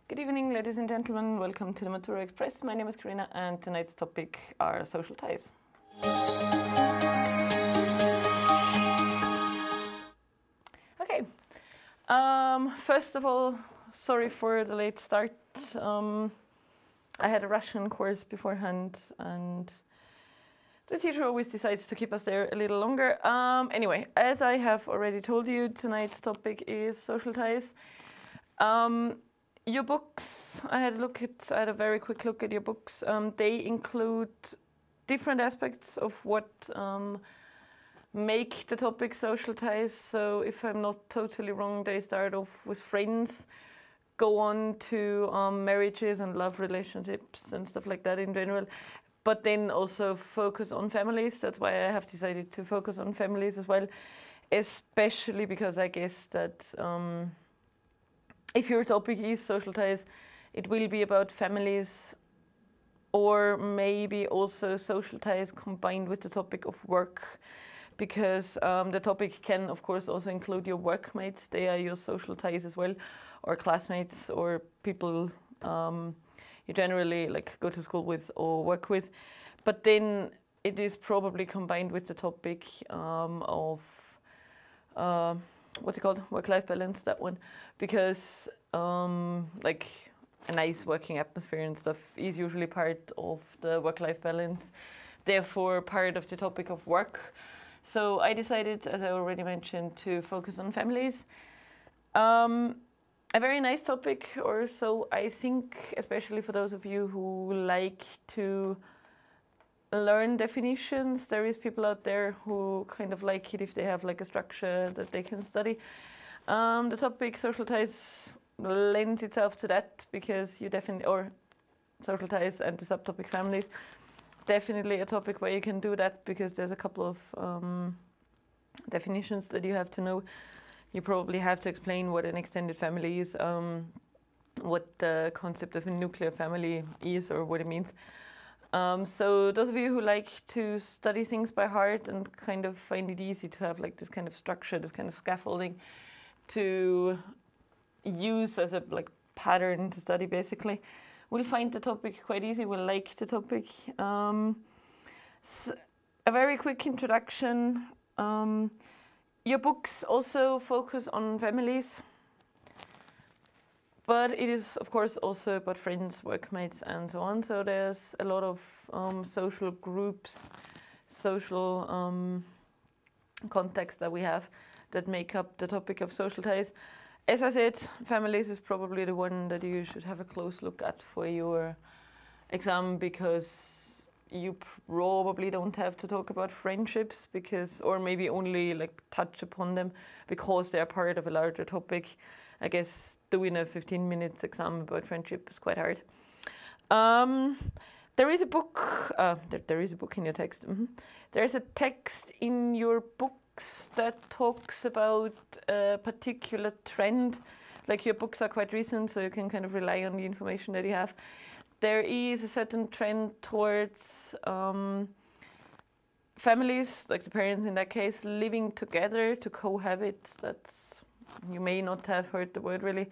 Good evening, ladies and gentlemen. Welcome to the Matura Express. My name is Karina, and tonight's topic are social ties. Okay. First of all, sorry for the late start. I had a Russian course beforehand, and the teacher always decides to keep us there a little longer. Anyway, as I have already told you, tonight's topic is social ties. Your books, I had a very quick look at your books. They include different aspects of what make the topic social ties. So if I'm not totally wrong, they start off with friends, go on to marriages and love relationships and stuff like that in general, but then also focus on families. That's why I have decided to focus on families as well, especially because I guess that if your topic is social ties, it will be about families, or maybe also social ties combined with the topic of work, because the topic can, of course, also include your workmates. They are your social ties as well, or classmates, or people you generally go to school with or work with. But then it is probably combined with the topic of what's it called? Work-life balance, that one. Because like a nice working atmosphere and stuff is usually part of the work-life balance, therefore part of the topic of work. So I decided, as I already mentioned, to focus on families. A very nice topic, or so I think, especially for those of you who like to learn definitions. There is people out there who kind of like it if they have like a structure that they can study. The topic social ties lends itself to that, because you definitely, or social ties and the subtopic families, definitely a topic where you can do that, because there's a couple of definitions that you have to know. You probably have to explain what an extended family is, what the concept of a nuclear family is, or what it means. So those of you who like to study things by heart and kind of find it easy to have like this kind of structure, this kind of scaffolding to use as a pattern to study, basically, will find the topic quite easy, will like the topic. A very quick introduction. Your books also focus on families, but it is, of course, also about friends, workmates, and so on. So there's a lot of social groups, social contexts that we have that make up the topic of social ties. As I said, families is probably the one that you should have a close look at for your exam, because you probably don't have to talk about friendships, because, or maybe only touch upon them, because they are part of a larger topic. I guess doing a 15 minutes exam about friendship is quite hard. There is a book. There is a book in your text. There is a text in your books that talks about a particular trend. Like, your books are quite recent, so you can kind of rely on the information that you have. There is a certain trend towards families, like the parents in that case, living together to cohabit. That's, you may not have heard the word really.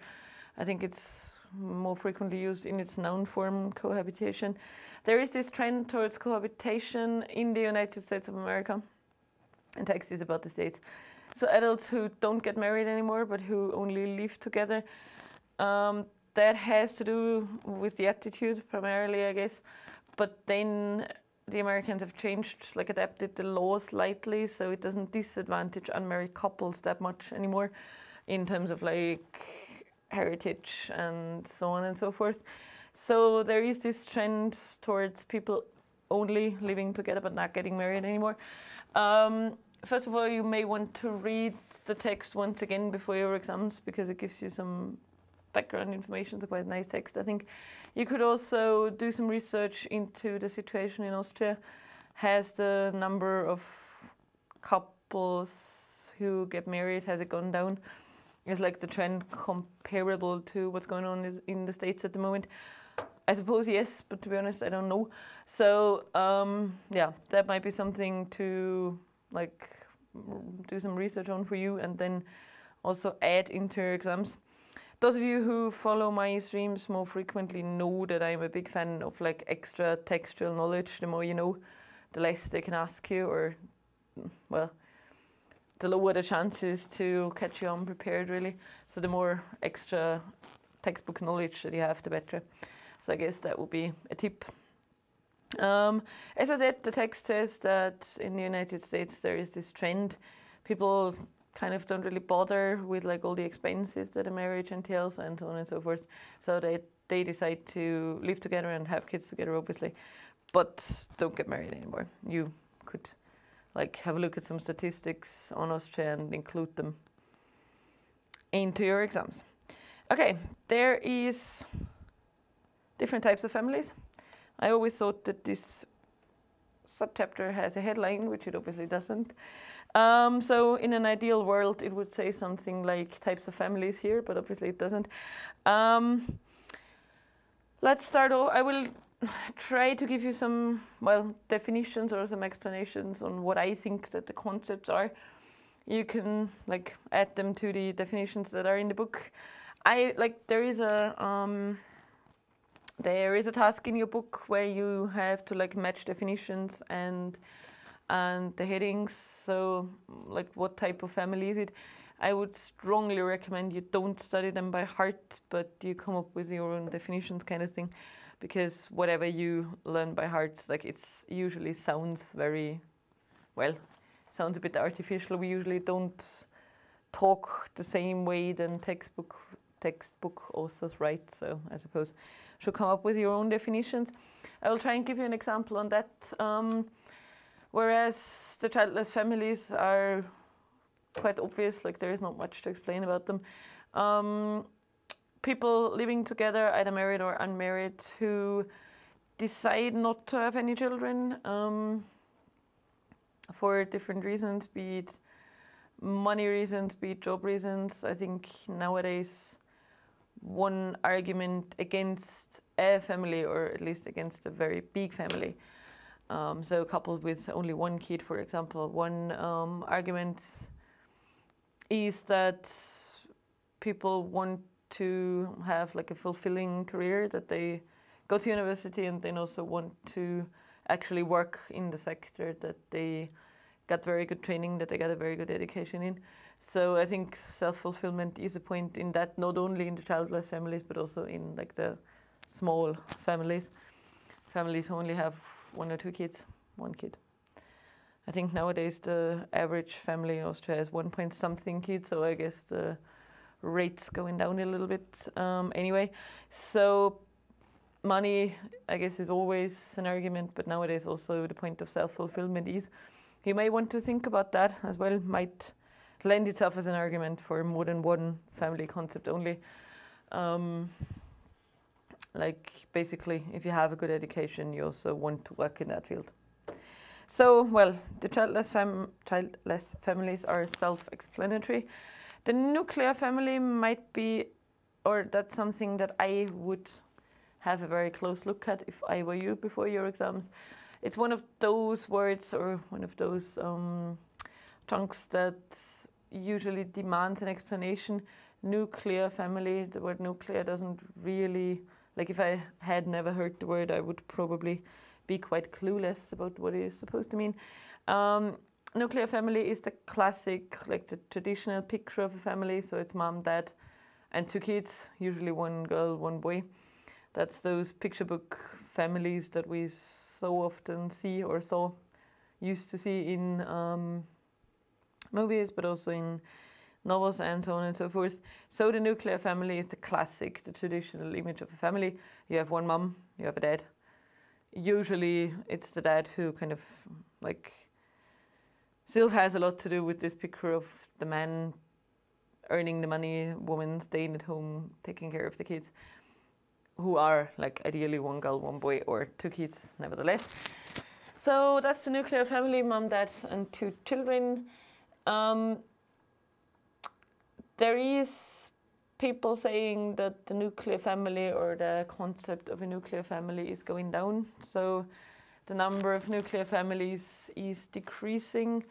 I think it's more frequently used in its noun form, cohabitation. There is this trend towards cohabitation in the United States of America. And text is about the States. So adults who don't get married anymore, but who only live together. That has to do with the attitude primarily, I guess. But then the Americans have changed, adapted the law slightly, so it doesn't disadvantage unmarried couples that much anymore in terms of heritage and so on and so forth. So there is this trend towards people only living together but not getting married anymore. First of all, you may want to read the text once again before your exams, because it gives you some background information. It's a quite nice text, I think. You could also do some research into the situation in Austria. Has the number of couples who get married, has it gone down? Is the trend comparable to what's going on in the States at the moment? I suppose yes, but to be honest, I don't know. So yeah, that might be something to do some research on for you, and then also add into your exams. those of you who follow my streams more frequently know that I'm a big fan of like extra textual knowledge. The more you know, the less they can ask you, or, well, the lower the chances to catch you unprepared, really. So the more extra textbook knowledge that you have, the better. So I guess that would be a tip. As I said, the text says that in the United States there is this trend. People kind of don't really bother with like all the expenses that a marriage entails and so on and so forth. So they decide to live together and have kids together, obviously, but don't get married anymore. You could like have a look at some statistics on Austria and include them into your exams. Okay, there is different types of families. I always thought that this subchapter has a headline, which it obviously doesn't. So in an ideal world, it would say something like types of families here, but obviously it doesn't. Let's start off. I will try to give you some, well, definitions or some explanations on what I think that the concepts are. You can like add them to the definitions that are in the book. There is a task in your book where you have to like match definitions and the headings. So like what type of family is it? I would strongly recommend you don't study them by heart, but you come up with your own definitions kind of thing, because whatever you learn by heart, like it's usually sounds very, well, sounds a bit artificial. We usually don't talk the same way than textbook authors write, so I suppose you should come up with your own definitions. I will try and give you an example on that. Whereas the childless families are quite obvious, like there is not much to explain about them. People living together, either married or unmarried, who decide not to have any children for different reasons, be it money reasons, be it job reasons. I think nowadays one argument against a family, or at least against a very big family, so a couple with only one kid, for example, one argument is that people want to have like a fulfilling career, that they go to university and then also want to actually work in the sector that they got very good training, that they got a very good education in. So I think self-fulfillment is a point in that, not only in the childless families, but also in like the small families. Families who only have one or two kids, one kid. I think nowadays the average family in Austria has 1 point something kids, so I guess the rate's going down a little bit anyway. So money, I guess, is always an argument, but nowadays also the point of self-fulfillment is. You may want to think about that as well, might lend itself as an argument for more than one family concept only. Like basically, if you have a good education, you also want to work in that field. So, well, the childless families are self-explanatory. The nuclear family might be, or that's something that I would have a very close look at if I were you before your exams. It's one of those words, or one of those chunks that usually demands an explanation. Nuclear family, the word nuclear doesn't really, like if I had never heard the word, I would probably be quite clueless about what it is supposed to mean. Nuclear family is the classic, like the traditional picture of a family. So it's mom, dad, and two kids, usually one girl, one boy. That's those picture book families that we so often see, or used to see in movies, but also in novels and so on and so forth. So the nuclear family is the classic, the traditional image of a family. You have one mom, you have a dad. Usually it's the dad who kind of like still has a lot to do with this picture of the man earning the money, woman staying at home, taking care of the kids, who are like ideally one girl, one boy, or two kids nevertheless. So that's the nuclear family, mom, dad, and two children. There is people saying that the nuclear family, or the concept of a nuclear family, is going down. So the number of nuclear families is decreasing.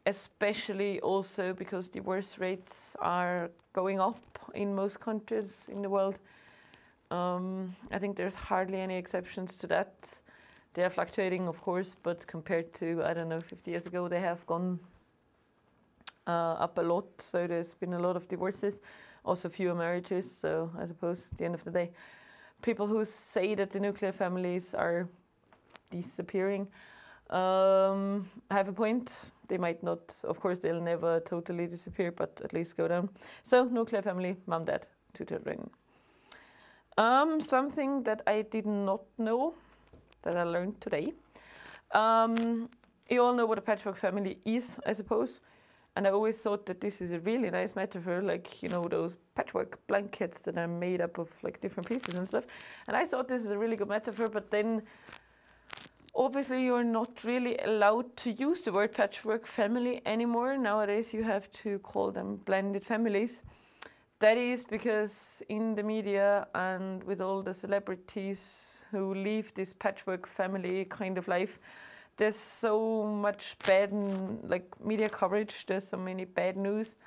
especially also because divorce rates are going up in most countries in the world. I think there's hardly any exceptions to that. They are fluctuating, of course, but compared to, I don't know, 50 years ago, they have gone up a lot. So there's been a lot of divorces, also fewer marriages. So I suppose at the end of the day, people who say that the nuclear families are disappearing have a point. They might not, of course, they'll never totally disappear, but at least go down. So nuclear family, mom, dad, 2 children. Something that I did not know that I learned today. You all know what a patchwork family is, I suppose. And I always thought that this is a really nice metaphor, like, you know, those patchwork blankets that are made up of like different pieces and stuff. And I thought this is a really good metaphor, but then obviously you're not really allowed to use the word patchwork family anymore. Nowadays you have to call them blended families. That is because in the media and with all the celebrities who live this patchwork family kind of life, there's so much bad media coverage, there's so many bad news.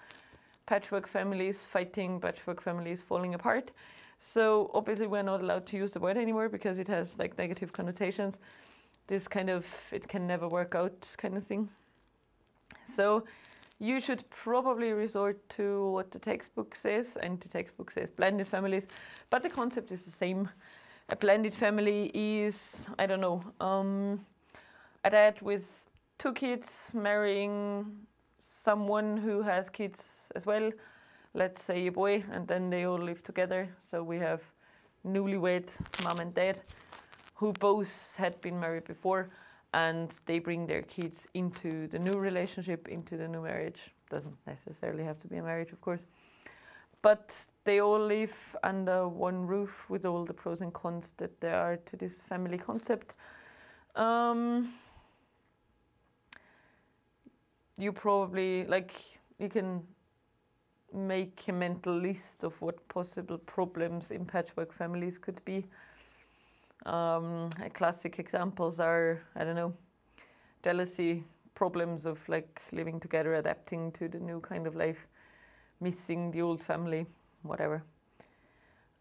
Patchwork families fighting, patchwork families falling apart. So obviously we're not allowed to use the word anymore because it has like negative connotations. This kind of, it can never work out kind of thing. So you should probably resort to what the textbook says, and the textbook says blended families, but the concept is the same. A blended family is, I don't know, a dad with 2 kids marrying someone who has kids as well, let's say a boy, and then they all live together. So we have newlywed mom and dad who both had been married before, and they bring their kids into the new relationship, into the new marriage. Doesn't necessarily have to be a marriage, of course. But they all live under one roof with all the pros and cons that there are to this family concept. You probably, you can make a mental list of what possible problems in patchwork families could be. Classic examples are, I don't know, jealousy, problems of like living together, adapting to the new kind of life, missing the old family, whatever.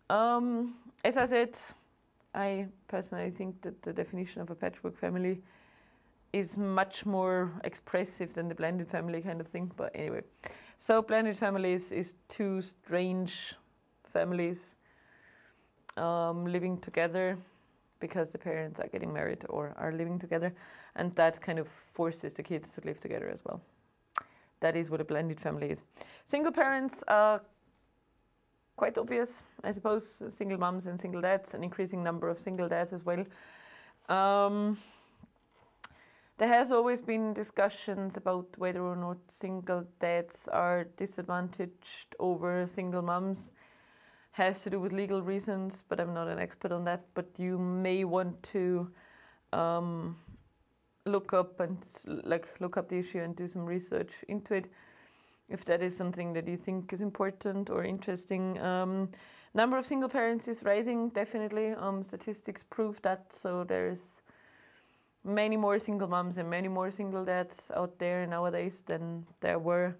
As I said, I personally think that the definition of a patchwork family is much more expressive than the blended family kind of thing, but anyway. So blended families is 2 strange families living together because the parents are getting married or are living together, and that kind of forces the kids to live together as well. That is what a blended family is. Single parents are quite obvious, I suppose. Single moms and single dads, an increasing number of single dads as well. There has always been discussions about whether or not single dads are disadvantaged over single moms. Has to do with legal reasons, but I'm not an expert on that. But you may want to look up the issue and do some research into it, if that is something that you think is important or interesting. Number of single parents is rising, definitely. Statistics prove that. So there's many more single moms and many more single dads out there nowadays than there were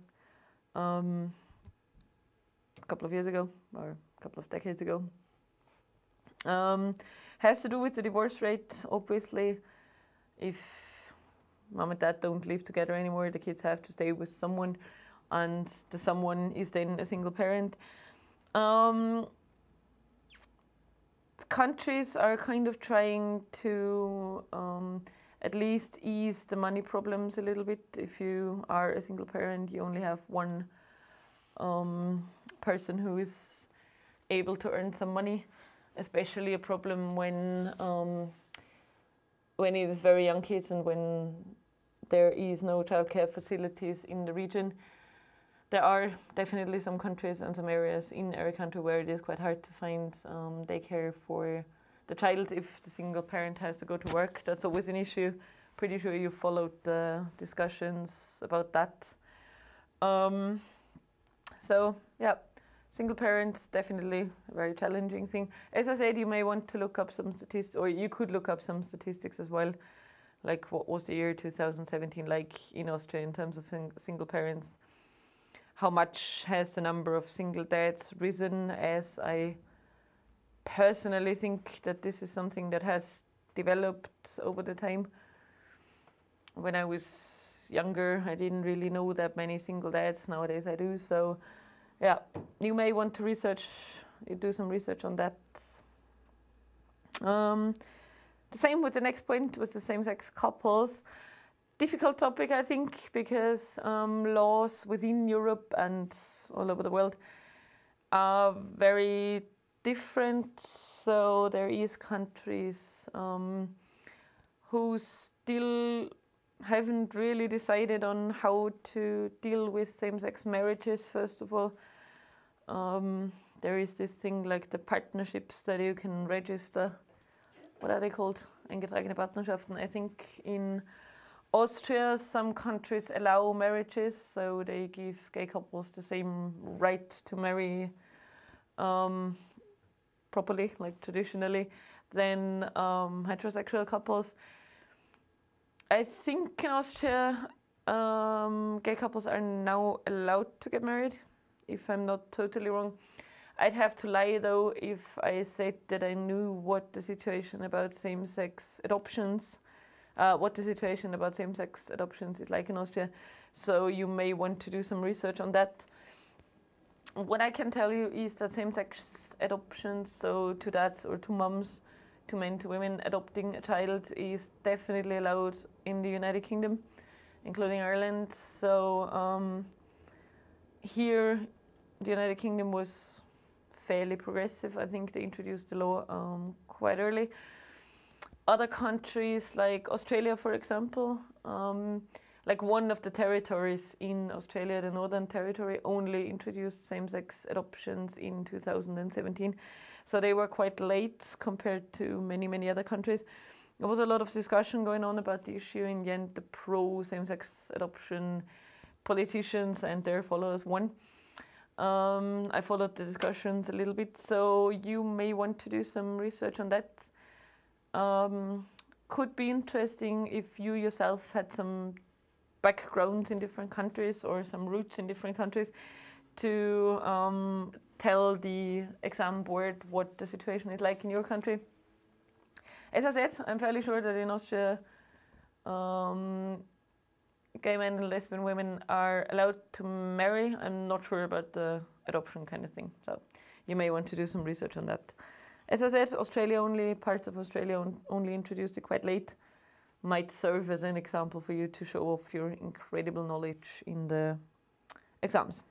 a couple of years ago or a couple of decades ago. Has to do with the divorce rate, obviously. If mom and dad don't live together anymore, the kids have to stay with someone, and the someone is then a single parent. Countries are kind of trying to at least ease the money problems a little bit. If you are a single parent, you only have one person who is able to earn some money, especially a problem when it is very young kids and when there is no childcare facilities in the region. There are definitely some countries and some areas in our country where it is quite hard to find daycare for the child if the single parent has to go to work. That's always an issue. Pretty sure you followed the discussions about that. So yeah, single parents, definitely a very challenging thing. As I said, you may want to look up some statistics, or you could look up some statistics as well. like what was the year 2017 like in Austria in terms of single parents? How much has the number of single dads risen? As I personally think that this is something that has developed over the time. When I was younger, I didn't really know that many single dads. Nowadays I do. So yeah, you may want to do some research on that. The same with the next point, with the same-sex couples. Difficult topic, I think, because laws within Europe and all over the world are very different. So there is countries who still haven't really decided on how to deal with same-sex marriages, first of all. There is this thing like the partnerships that you can register. What are they called? Eingetragene Partnerschaften. I think in Austria, some countries allow marriages, so they give gay couples the same right to marry properly, like traditionally, than heterosexual couples. I think in Austria, gay couples are now allowed to get married, if I'm not totally wrong. I'd have to lie, though, if I said that I knew what the situation about same-sex adoptions, is like in Austria. So you may want to do some research on that. What I can tell you is that same-sex adoptions, so two dads or two moms, two men, two women adopting a child, is definitely allowed in the United Kingdom, including Ireland. So here, the United Kingdom was fairly progressive. I think they introduced the law quite early. Other countries like Australia, for example, like one of the territories in Australia, the Northern Territory, only introduced same-sex adoptions in 2017. So they were quite late compared to many, many other countries. There was a lot of discussion going on about the issue. In the end, the pro same-sex adoption politicians and their followers won. I followed the discussions a little bit, so you may want to do some research on that. Could be interesting if you yourself had some backgrounds in different countries or some roots in different countries to tell the exam board what the situation is like in your country. As I said, I'm fairly sure that in Austria, gay men and lesbian women are allowed to marry. I'm not sure about the adoption kind of thing, so you may want to do some research on that. As I said, parts of Australia only introduced it quite late. Might serve as an example for you to show off your incredible knowledge in the exams.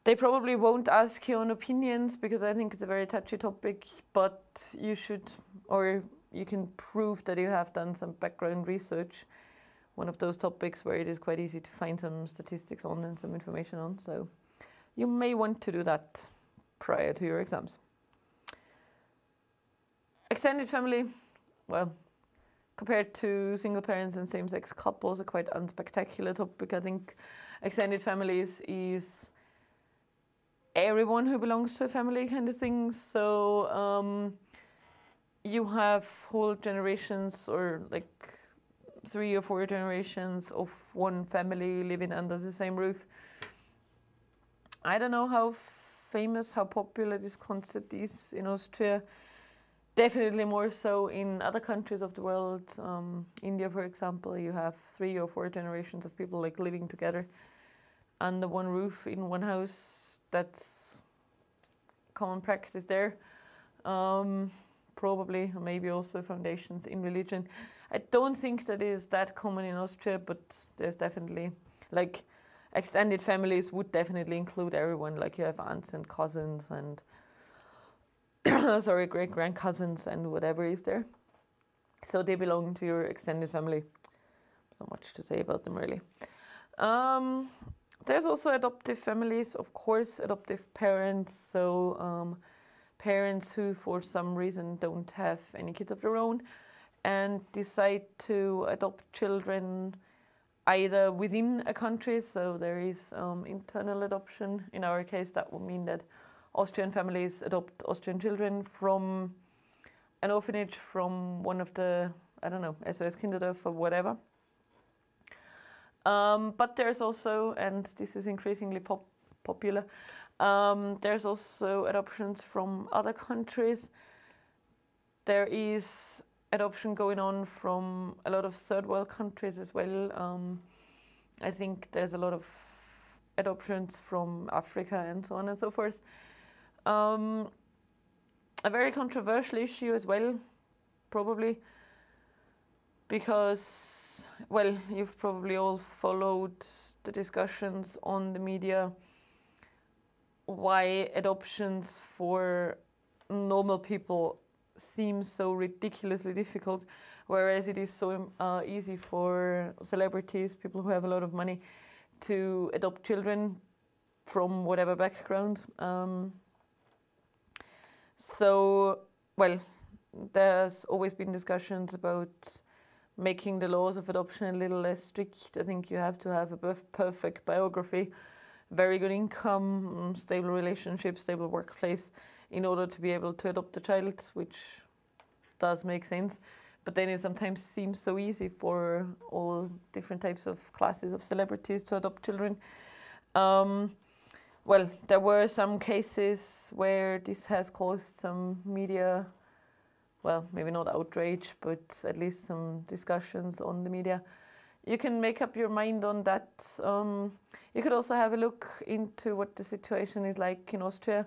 They probably won't ask you on opinions because I think it's a very touchy topic, but you should, or you can prove that you have done some background research, one of those topics where it is quite easy to find some statistics on and some information on. So you may want to do that prior to your exams. Extended family, well, compared to single parents and same-sex couples, a quite unspectacular topic. I think extended families is everyone who belongs to a family kind of thing. So you have whole generations, or like 3 or 4 generations of one family living under the same roof. I don't know how famous, how popular this concept is in Austria. Definitely more so in other countries of the world. India, for example, you have 3 or 4 generations of people like living together under one roof in one house. That's common practice there. Probably, maybe also foundations in religion. I don't think that is that common in Austria, but there's definitely, like, extended families would definitely include everyone. Like you have aunts and cousins and sorry, great-grandcousins and whatever is there. So they belong to your extended family. Not much to say about them, really. There's also adoptive families, of course, adoptive parents. So parents who, for some reason, don't have any kids of their own and decide to adopt children either within a country. So there is internal adoption. In our case, that would mean that Austrian families adopt Austrian children from an orphanage from one of the, I don't know, SOS Kinderdorf or whatever. But there's also, and this is increasingly popular, there's also adoptions from other countries. There is adoption going on from a lot of third world countries as well. I think there's a lot of adoptions from Africa and so on and so forth. A very controversial issue as well, probably, because, well, you've probably all followed the discussions on the media why adoptions for normal people seem so ridiculously difficult, whereas it is so easy for celebrities, people who have a lot of money, to adopt children from whatever background. So, well, there's always been discussions about making the laws of adoption a little less strict. I think you have to have a perfect biography, very good income, stable relationship, stable workplace, in order to be able to adopt a child, which does make sense. But then it sometimes seems so easy for all different types of classes of celebrities to adopt children. Well, there were some cases where this has caused some media, well, maybe not outrage, but at least some discussions on the media. You can make up your mind on that. You could also have a look into what the situation is like in Austria.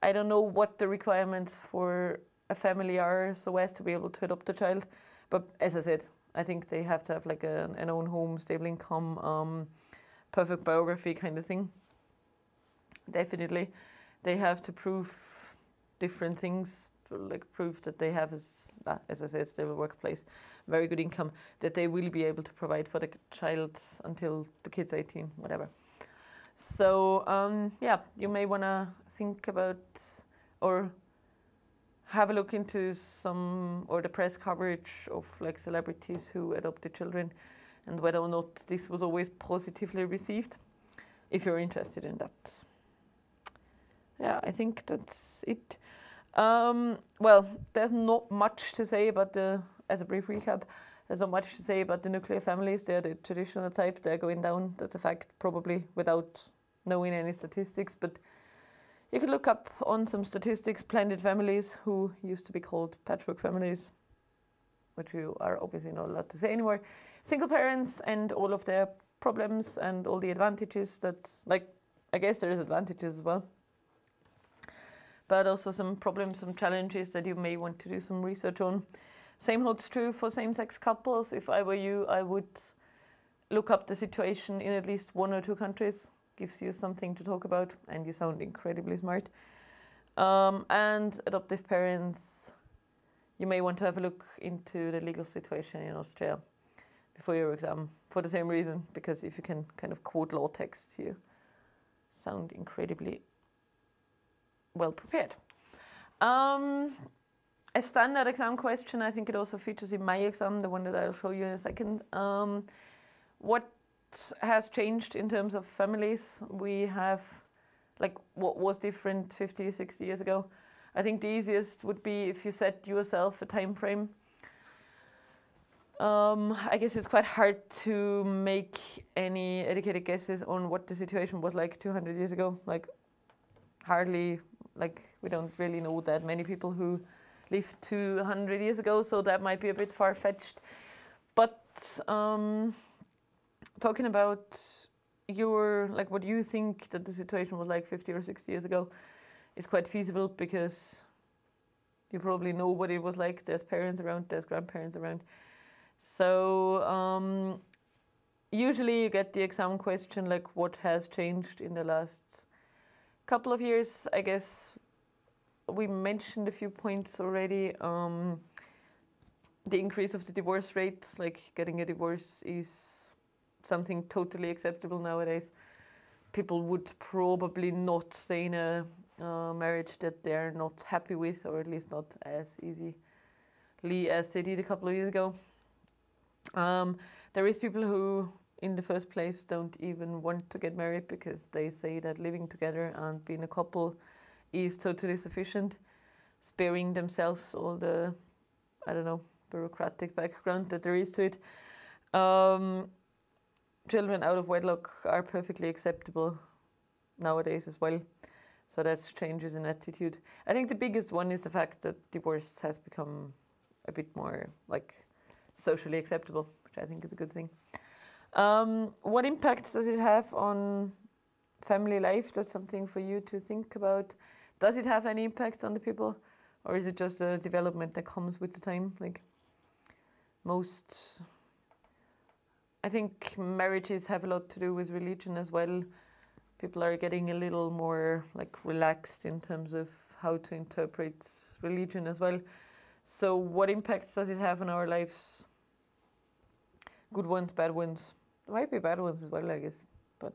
I don't know what the requirements for a family are so as to be able to adopt a child. But as I said, I think they have to have like an own home, stable income, perfect biography kind of thing. Definitely. They have to prove different things, like prove that they have, as I said, stable workplace, very good income, that they will be able to provide for the child until the kid's 18, whatever. So, yeah, you may want to think about or have a look into some, or the press coverage of like celebrities who adopted children and whether or not this was always positively received, if you're interested in that. Yeah, I think that's it. Well, there's not much to say about as a brief recap, there's not much to say about the nuclear families. They're the traditional type, they're going down. That's a fact, probably without knowing any statistics, but you could look up on some statistics, blended families, who used to be called patchwork families, which you are obviously not allowed to say anymore. Single parents and all of their problems and all the advantages that, like, I guess there is advantages as well, but also some problems, some challenges that you may want to do some research on. Same holds true for same-sex couples. If I were you, I would look up the situation in at least 1 or 2 countries. Gives you something to talk about, and you sound incredibly smart. And adoptive parents, you may want to have a look into the legal situation in Austria before your exam, for the same reason, because if you can kind of quote law texts, you sound incredibly well prepared. A standard exam question, I think it also features in my exam, the one that I'll show you in a second. What has changed in terms of families? We have, like, what was different 50, 60 years ago? I think the easiest would be if you set yourself a time frame. I guess it's quite hard to make any educated guesses on what the situation was like 200 years ago. Like, hardly, like, we don't really know that many people who lived 200 years ago, so that might be a bit far-fetched. But talking about like what you think that the situation was like 50 or 60 years ago is quite feasible, because you probably know what it was like. There's parents around, there's grandparents around. So usually you get the exam question like, what has changed in the last couple of years? I guess we mentioned a few points already. The increase of the divorce rate, like getting a divorce is something totally acceptable nowadays. People would probably not stay in a marriage that they're not happy with, or at least not as easily as they did a couple of years ago. There is people who, in the first place, don't even want to get married because they say that living together and being a couple is totally sufficient, sparing themselves all the I don't know, bureaucratic background that there is to it. Children out of wedlock are perfectly acceptable nowadays as well. So that's changes in attitude. I think the biggest one is the fact that divorce has become a bit more like socially acceptable, which I think is a good thing. What impacts does it have on family life? That's something for you to think about. Does it have any impact on the people? Or is it just a development that comes with the time? Like most, I think marriages have a lot to do with religion as well. People are getting a little more like relaxed in terms of how to interpret religion as well. So what impacts does it have on our lives? Good ones, bad ones. There might be bad ones as well, I guess, but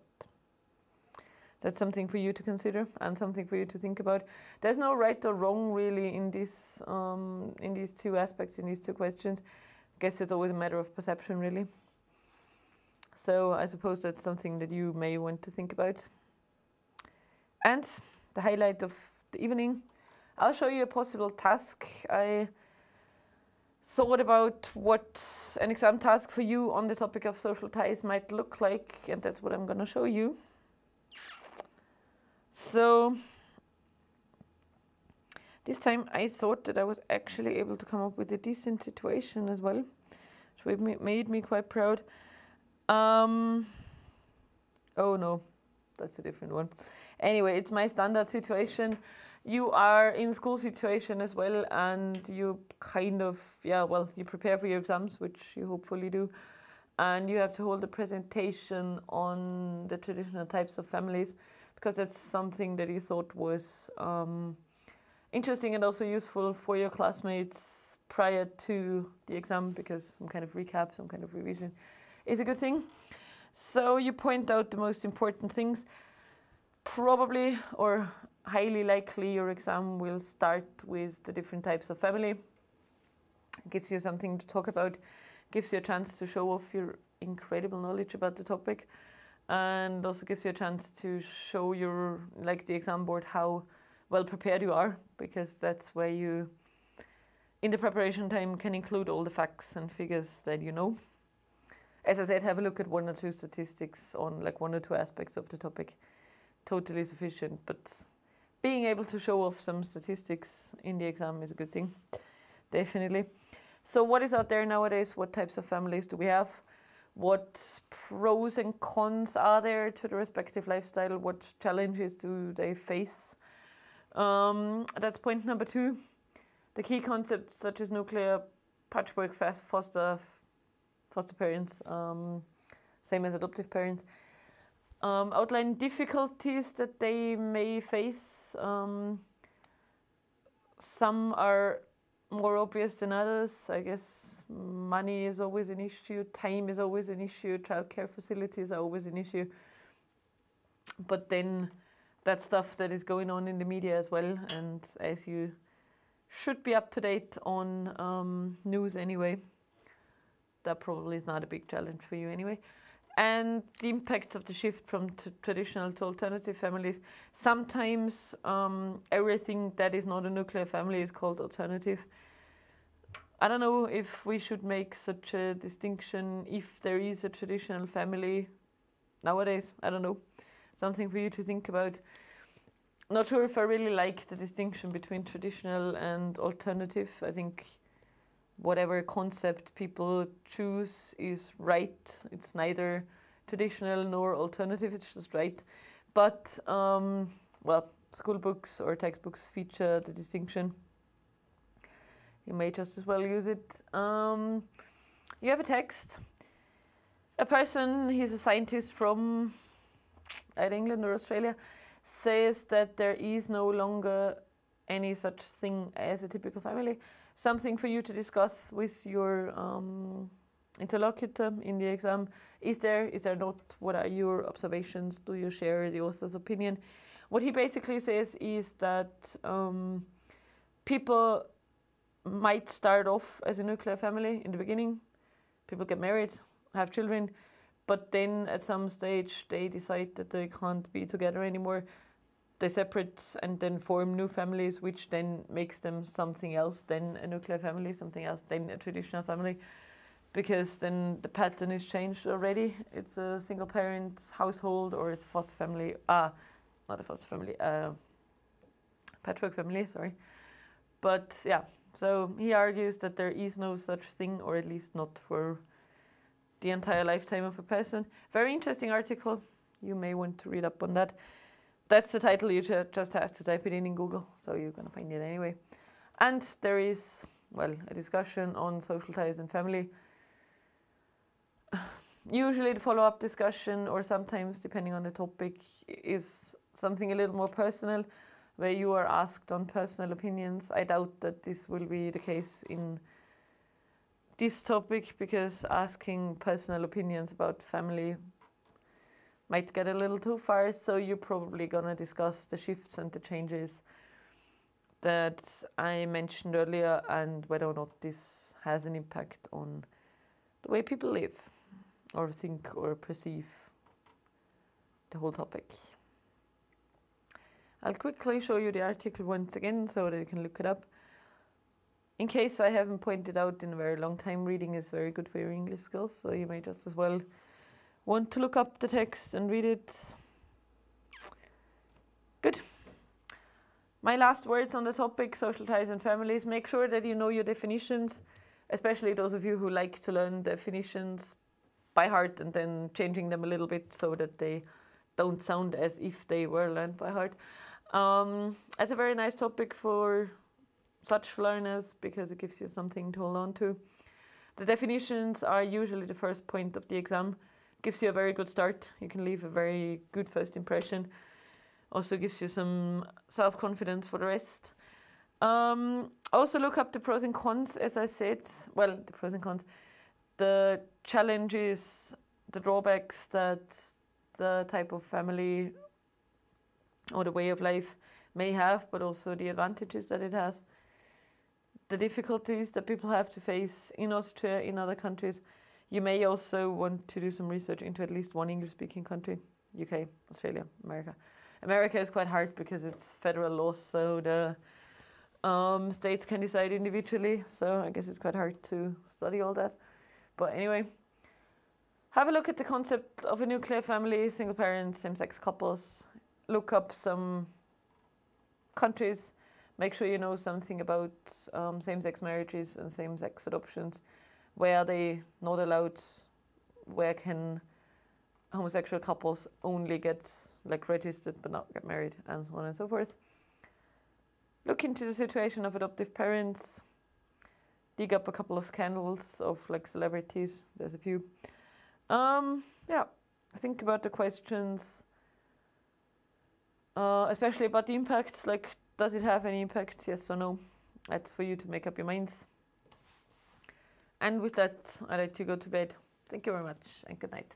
that's something for you to consider and something for you to think about. There's no right or wrong really in this, in these two aspects, in these two questions. I guess it's always a matter of perception, really. So I suppose that's something that you may want to think about. And the highlight of the evening, I'll show you a possible task. I thought about what an exam task for you on the topic of social ties might look like, and that's what I'm going to show you. So this time I thought that I was actually able to come up with a decent situation as well, which made me quite proud. Oh no, that's a different one. Anyway, it's my standard situation. You are in school situation as well, and you kind of, yeah, well, you prepare for your exams, which you hopefully do, and you have to hold a presentation on the traditional types of families, because that's something that you thought was interesting and also useful for your classmates prior to the exam, because some kind of recap, some kind of revision is a good thing. So you point out the most important things. Probably or highly likely your exam will start with the different types of family. It gives you something to talk about, gives you a chance to show off your incredible knowledge about the topic, and also gives you a chance to show your, like the exam board, how well prepared you are, because that's where you, in the preparation time, can include all the facts and figures that you know. As I said, have a look at one or two statistics on like one or two aspects of the topic. Totally sufficient, but being able to show off some statistics in the exam is a good thing, definitely. So what is out there nowadays? What types of families do we have? What pros and cons are there to the respective lifestyle? What challenges do they face? That's point number 2. The key concepts such as nuclear, patchwork, foster parents, same as adoptive parents. Outline difficulties that they may face. Some are more obvious than others. I guess money is always an issue, time is always an issue, childcare facilities are always an issue. But then that's stuff that is going on in the media as well, and as you should be up to date on news anyway, that probably is not a big challenge for you anyway. And the impact of the shift from traditional to alternative families. Sometimes everything that is not a nuclear family is called alternative. I don't know if we should make such a distinction if there is a traditional family nowadays. I don't know. Something for you to think about. Not sure if I really like the distinction between traditional and alternative. I think whatever concept people choose is right. It's neither traditional nor alternative, it's just right. But, well, school books or textbooks feature the distinction. You may just as well use it. You have a text. A person, he's a scientist from either England or Australia, says that there is no longer any such thing as a typical family. Something for you to discuss with your interlocutor in the exam. Is there not? What are your observations? Do you share the author's opinion? What he basically says is that people might start off as a nuclear family in the beginning. People get married, have children, but then at some stage they decide that they can't be together anymore. they separate and then form new families, which then makes them something else than a nuclear family, something else than a traditional family, because then the pattern is changed already. It's a single parent household, or it's a foster family, not a foster family, patchwork family, sorry. But yeah, so he argues that there is no such thing, or at least not for the entire lifetime of a person. Very interesting article. You may want to read up on that. That's the title. You just have to type it in Google, so you're going to find it anyway. And there is, well, a discussion on social ties and family. Usually the follow-up discussion, or sometimes, depending on the topic, is something a little more personal, where you are asked on personal opinions. I doubt that this will be the case in this topic, because asking personal opinions about family might get a little too far, so you're probably gonna discuss the shifts and the changes that I mentioned earlier, and whether or not this has an impact on the way people live, or think, or perceive the whole topic. I'll quickly show you the article once again so that you can look it up. In case I haven't pointed out in a very long time, reading is very good for your English skills, so you may just as well want to look up the text and read it. Good. My last words on the topic, social ties and families. Make sure that you know your definitions, especially those of you who like to learn definitions by heart and then changing them a little bit so that they don't sound as if they were learned by heart. It's a very nice topic for such learners, because it gives you something to hold on to. The definitions are usually the first point of the exam. Gives you a very good start. You can leave a very good first impression. Also gives you some self-confidence for the rest. Also look up the pros and cons, as I said. Well, the pros and cons. The challenges, the drawbacks that the type of family or the way of life may have, but also the advantages that it has. The difficulties that people have to face in Austria, in other countries. You may also want to do some research into at least one English-speaking country. UK, Australia, America. America is quite hard because it's federal law, so the states can decide individually. So I guess it's quite hard to study all that. But anyway, have a look at the concept of a nuclear family, single parents, same-sex couples. Look up some countries. Make sure you know something about same-sex marriages and same-sex adoptions. Where are they not allowed? Where can homosexual couples only get registered but not get married, and so on and so forth. Look into the situation of adoptive parents. Dig up a couple of scandals of celebrities. There's a few. Yeah, think about the questions, especially about the impacts. Does it have any impacts? Yes or no? That's for you to make up your minds. And with that, I let you go to bed. Thank you very much, and good night.